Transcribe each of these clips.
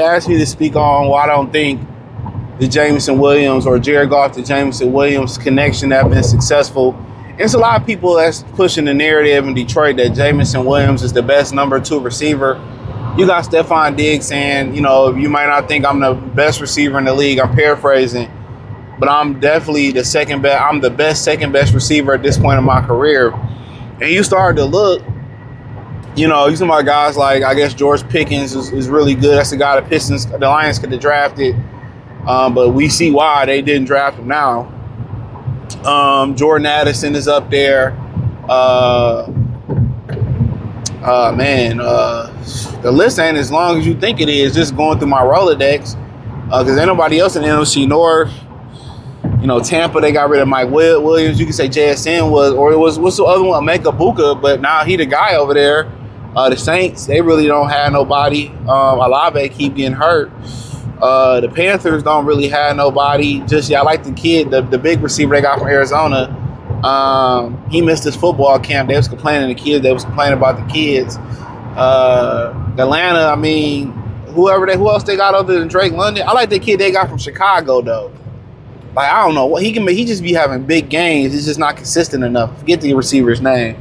asked me to speak on why I don't think the Jameson Williams or Jared Goff to Jameson Williams connection have been successful. There's a lot of people that's pushing the narrative in Detroit that Jameson Williams is the best number 2 receiver. You got Stephon Diggs saying, you know, you might not think I'm the best receiver in the league. I'm paraphrasing, but I'm definitely the second best. I'm the second best receiver at this point in my career. And you start to look, you know, you see my guys like, I guess George Pickens is really good. That's the guy the Lions could have drafted. But we see why they didn't draft him now. Jordan Addison is up there. The list ain't as long as you think it is. Just going through my Rolodex, because ain't nobody else in the NFC North. You know, Tampa, they got rid of Mike Williams. You can say JSN what's the other one? Emeka Buka, but now he the guy over there. The Saints, they really don't have nobody. Olave keep getting hurt. The Panthers don't really have nobody. I like the kid, the big receiver they got from Arizona. He missed his football camp. They was complaining about the kids. Atlanta, I mean, who else they got other than Drake London? I like the kid they got from Chicago though. Like, I don't know what he can make. He just be having big games. He's just not consistent enough. Forget the receiver's name.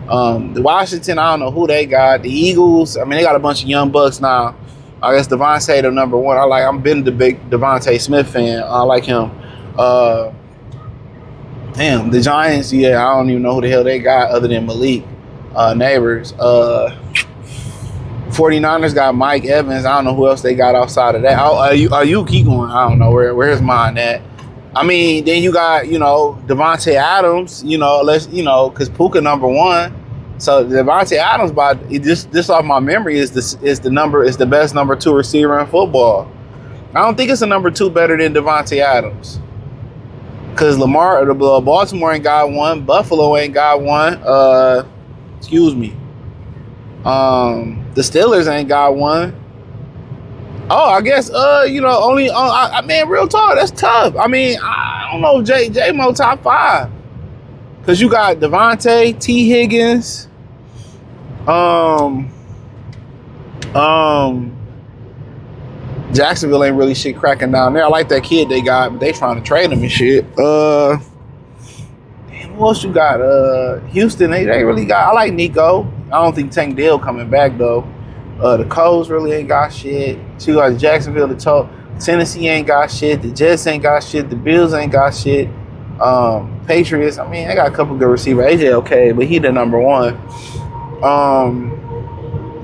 The Washington, I don't know who they got. The Eagles, I mean, they got a bunch of young bucks now. I guess Devontae the number 1. I'm been the big Devontae Smith fan. I like him. The Giants, yeah, I don't even know who the hell they got other than Malik Neighbors. 49ers got Mike Evans. I don't know who else they got outside of that. Are you keep going? I don't know where's mine at. I mean, then you got, you know, Devontae Adams, you know, because Puka number 1. So Devontae Adams, this off my memory, is the best number 2 receiver in football. I don't think it's a number 2 better than Devontae Adams. Because Baltimore ain't got one. Buffalo ain't got one. The Steelers ain't got one. Oh, I guess, man, real talk, that's tough. I mean, I don't know if J-Mo top 5. Because you got Devontae, T. Higgins, Jacksonville ain't really shit cracking down there. I like that kid they got, but they trying to trade him and shit. Who else you got? Houston, they really got, I like Nico. I don't think Tank Dell coming back, though. The Colts really ain't got shit. You got Jacksonville, Tennessee ain't got shit. The Jets ain't got shit. The Bills ain't got shit. Patriots, I mean, they got a couple good receivers. AJ okay, but he the number 1.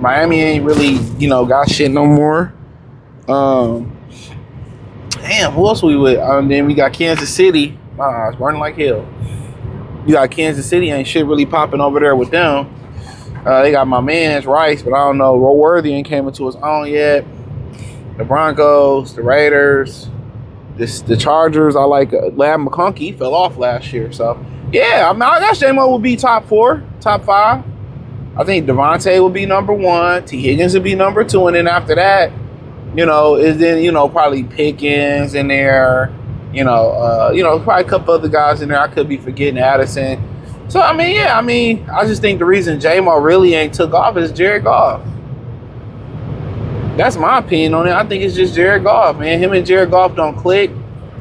Miami ain't really, got shit no more. Damn, who else we with? Then we got Kansas City. It's burning like hell. You got Kansas City, ain't shit really popping over there with them. They got my man's Rice, but I don't know. Roworthy ain't came into his own yet. The Broncos, the Raiders, the Chargers. I like Lab McConkey. Fell off last year. So, yeah, I mean, I guess J-Mo will be top 4, top 5. I think Devontae will be number 1. T. Higgins will be number 2. And then after that, probably Pickens in there. Probably a couple other guys in there. I could be forgetting Addison. So, I just think the reason J-Mo really ain't took off is Jared Goff. That's my opinion on it. I think it's just Jared Goff, man. Him and Jared Goff don't click.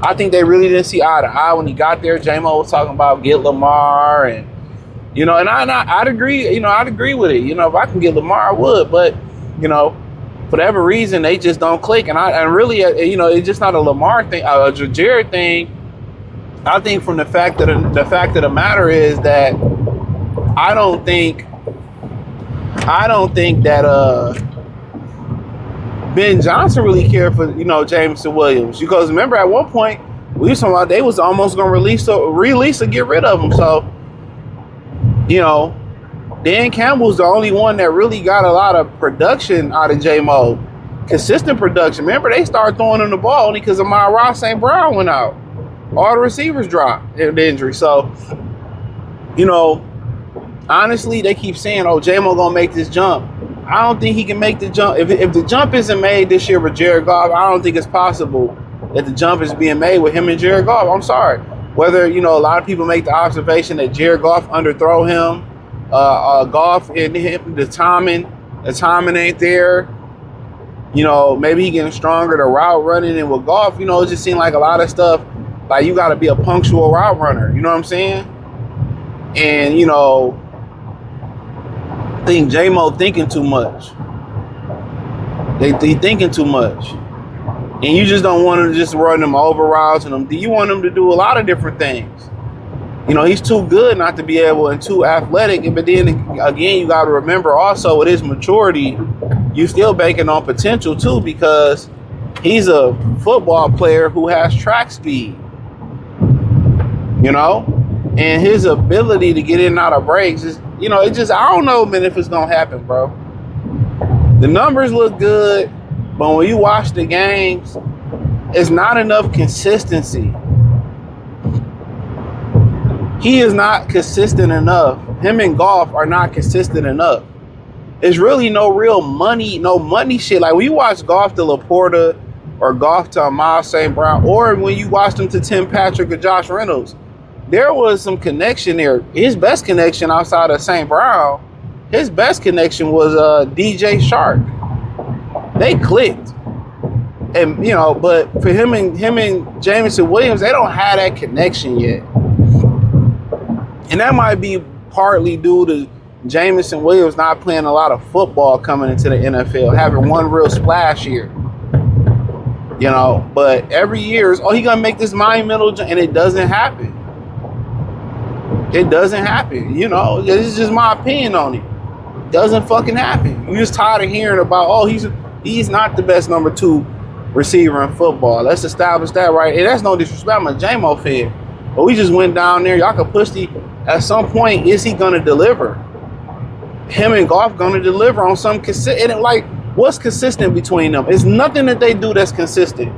I think they really didn't see eye to eye when he got there. J-Mo was talking about get Lamar and, and I'd agree, I'd agree with it. If I can get Lamar, I would. But, for whatever reason, they just don't click. And really, it's just not a Lamar thing, a Jared thing. I think from the fact of the matter is that I don't think that Ben Johnson really cared for Jameson Williams, because remember at one point we were talking about they was almost gonna release or get rid of him. So Dan Campbell's the only one that really got a lot of production out of J-Mo, consistent production. Remember they started throwing him the ball only because Amon-Ra St. Brown went out. All the receivers dropped the injury. So, honestly, they keep saying, oh, J-Mo gonna make this jump. I don't think he can make the jump. If the jump isn't made this year with Jared Goff, I don't think it's possible that the jump is being made with him and Jared Goff. I'm sorry. Whether, a lot of people make the observation that Jared Goff underthrow him, Goff and him, the timing ain't there. You know, maybe he getting stronger, the route running, and with Goff, you know, it just seemed like a lot of stuff, like you got to be a punctual route runner. You know what I'm saying? And, you know, I think J-Mo thinking too much. They thinking too much. And you just don't want him to just run them over routes and them. You want him to do a lot of different things. You know, he's too good not to be able and too athletic. But then again, you got to remember also with his maturity, you still banking on potential too, because he's a football player who has track speed. You know, and his ability to get in and out of breaks is, you know, it just, I don't know, man, if it's gonna happen, bro. The numbers look good, but when you watch the games, it's not enough consistency. He is not consistent enough. Him and Goff are not consistent enough. It's really no real money, no money shit. Like when you watch Goff to Laporta or Goff to Miles St. Brown, or when you watch them to Tim Patrick or Josh Reynolds, there was some connection there. His best connection outside of St. Brown, his best connection was DJ Shark. They clicked. And, you know, but for him and Jameson Williams, they don't have that connection yet. And that might be partly due to Jameson Williams not playing a lot of football coming into the NFL, having one real splash year. You know, but every year is, oh, he gonna make this monumental, and it doesn't happen. It doesn't happen. You know, this is just my opinion on it. It doesn't fucking happen. You're just tired of hearing about, oh, he's not the best number 2 receiver in football. Let's establish that, right? And that's no disrespect. I'm a J-Mo fan. But we just went down there. Y'all could push at some point, is he going to deliver? Him and Goff going to deliver on some consistent. Like, what's consistent between them? It's nothing that they do that's consistent.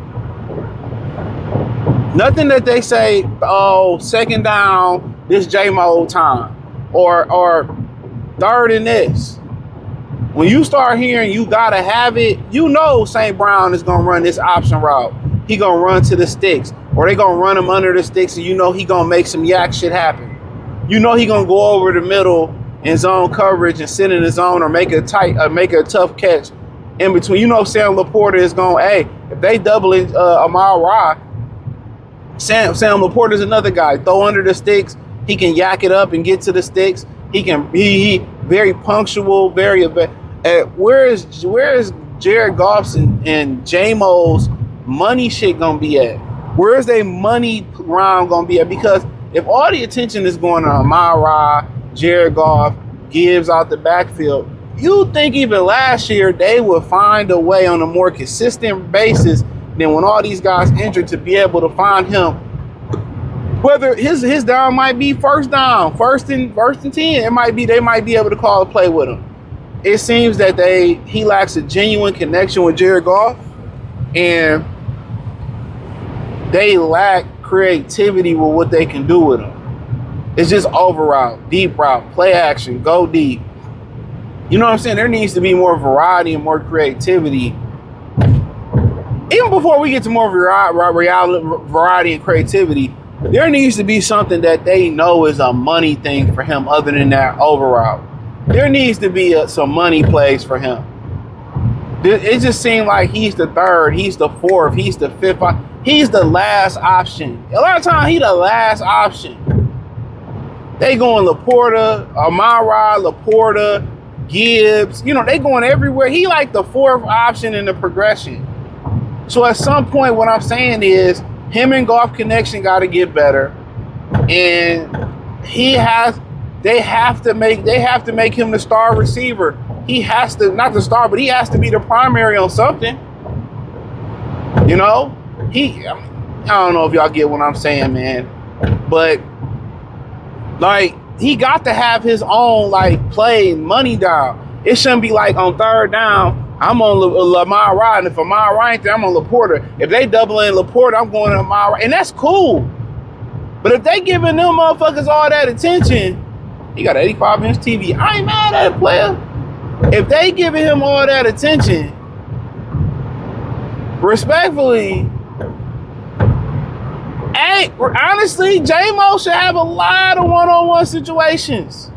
Nothing that they say, oh, second down, this J-Mo time. Or third and this. When you start hearing you got to have it, you know St. Brown is going to run this option route. He going to run to the sticks. Or they going to run him under the sticks, and you know he going to make some yak shit happen. You know he going to go over the middle in zone coverage and sit in the zone or make a tough catch in between. You know Sam Laporta is going, hey, if they double it, Amar Ra, Sam Laporta is another guy. Throw under the sticks. He can yak it up and get to the sticks. He very punctual, very. Where is Jared Goff's and J-Mo's money shit gonna be at? Where is their money round gonna be at? Because if all the attention is going on Amara, Jared Goff, Gibbs out the backfield, you think even last year they would find a way on a more consistent basis than when all these guys injured to be able to find him. Whether his down might be first down, first and 10, they might be able to call a play with him. It seems that he lacks a genuine connection with Jared Goff, and they lack creativity with what they can do with him. It's just over route, deep route, play action, go deep. You know what I'm saying? There needs to be more variety and more creativity. Even before we get to more variety and creativity, there needs to be something that they know is a money thing for him other than that over route. There needs to be some money plays for him. It just seemed like he's the third, he's the fourth, he's the fifth. He's the last option. A lot of times he's the last option. They going Laporta, Amara, Laporta, Gibbs. You know, they going everywhere. He like the fourth option in the progression. So at some point, what I'm saying is him and Goff connection got to get better. And they have to make him the star receiver. He has to, not the star, but he has to be the primary on something. You know? I don't know if y'all get what I'm saying, man. But, like, he got to have his own, like, play money down. It shouldn't be like on third down, I'm on Lamar Rod, and if Amar Rod ain't there, I'm on Laporta. If they double in Laporta, I'm going to Amar Rod. And that's cool. But if they giving them motherfuckers all that attention, he got an 85-inch TV. I ain't mad at it, player. If they giving him all that attention, respectfully, honestly, J-Mo should have a lot of one-on-one situations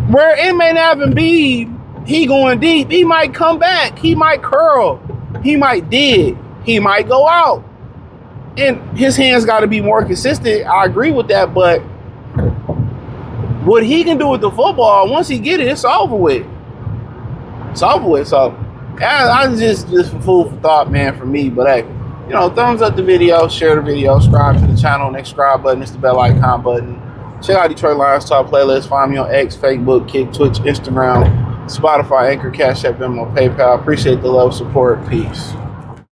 where it may not even be he going deep. He might come back. He might curl. He might dig. He might go out. And his hands got to be more consistent. I agree with that, but what he can do with the football, once he get it, it's over with. It's over with. So I just food for thought, man, for me. But hey, thumbs up the video, share the video, subscribe to the channel. Next subscribe button is the bell icon button. Check out Detroit Lions Talk playlist. Find me on X, Facebook, Kick, Twitch, Instagram, Spotify, Anchor, Cash App, Venmo, PayPal. Appreciate the love, support. Peace.